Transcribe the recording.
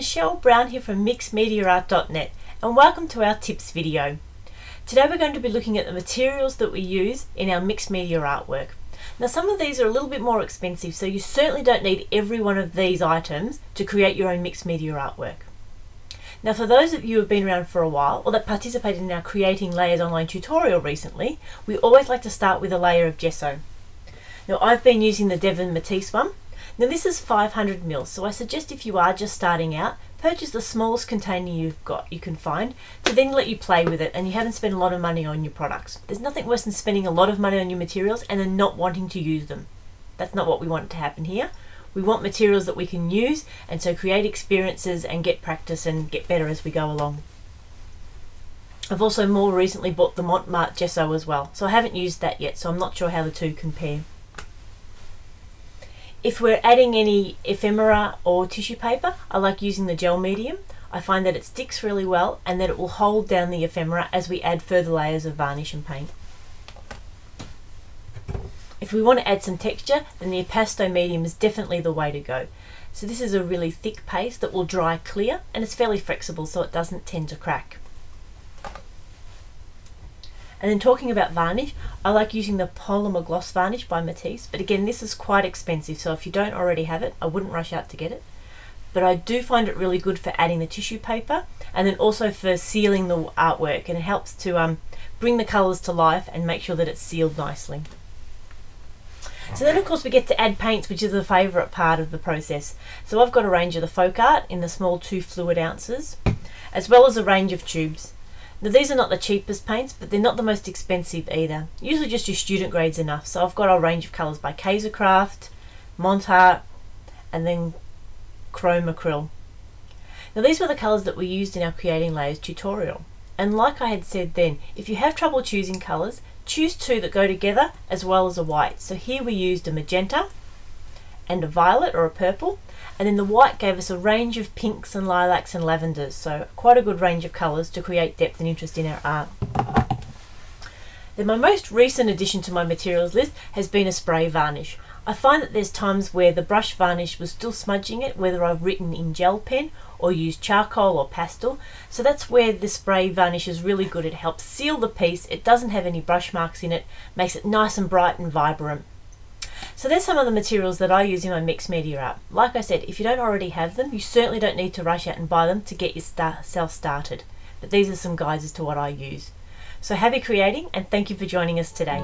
Michelle Brown here from mixedmediaart.net and welcome to our tips video. Today we're going to be looking at the materials that we use in our mixed media artwork. Now some of these are a little bit more expensive, so you certainly don't need every one of these items to create your own mixed media artwork. Now for those of you who have been around for a while or that participated in our Creating Layers online tutorial recently, we always like to start with a layer of gesso. Now I've been using the Devon Matisse one. Now this is 500 ml, so I suggest if you are just starting out, purchase the smallest container you can find to then let you play with it and you haven't spent a lot of money on your products. There's nothing worse than spending a lot of money on your materials and then not wanting to use them. That's not what we want to happen here. We want materials that we can use and so create experiences and get practice and get better as we go along. I've also more recently bought the Montmartre Gesso as well, so I haven't used that yet, so I'm not sure how the two compare. If we're adding any ephemera or tissue paper, I like using the gel medium. I find that it sticks really well and that it will hold down the ephemera as we add further layers of varnish and paint. If we want to add some texture, then the Pesto Medium is definitely the way to go. So this is a really thick paste that will dry clear and it's fairly flexible so it doesn't tend to crack. And then talking about varnish, I like using the Polymer Gloss Varnish by Matisse, but again this is quite expensive, so if you don't already have it, I wouldn't rush out to get it. But I do find it really good for adding the tissue paper and then also for sealing the artwork, and it helps to bring the colours to life and make sure that it's sealed nicely. So then of course we get to add paints, which is the favourite part of the process. So I've got a range of the folk art in the small 2 fluid ounces, as well as a range of tubes. Now these are not the cheapest paints, but they're not the most expensive either. Usually just your student grade's enough. So I've got a range of colours by Kaisercraft, Montart, and then Chrome Acryl. Now these were the colours that we used in our Creating Layers tutorial. And like I had said then, if you have trouble choosing colours, choose 2 that go together as well as a white. So here we used a magenta and a violet or a purple, and then the white gave us a range of pinks and lilacs and lavenders, so quite a good range of colours to create depth and interest in our art. Then my most recent addition to my materials list has been a spray varnish. I find that there's times where the brush varnish was still smudging it, whether I've written in gel pen or used charcoal or pastel, so that's where the spray varnish is really good. It helps seal the piece, it doesn't have any brush marks in it, makes it nice and bright and vibrant. So there's some of the materials that I use in my mixed media art. Like I said, if you don't already have them, you certainly don't need to rush out and buy them to get yourself started. But these are some guides as to what I use. So happy creating and thank you for joining us today.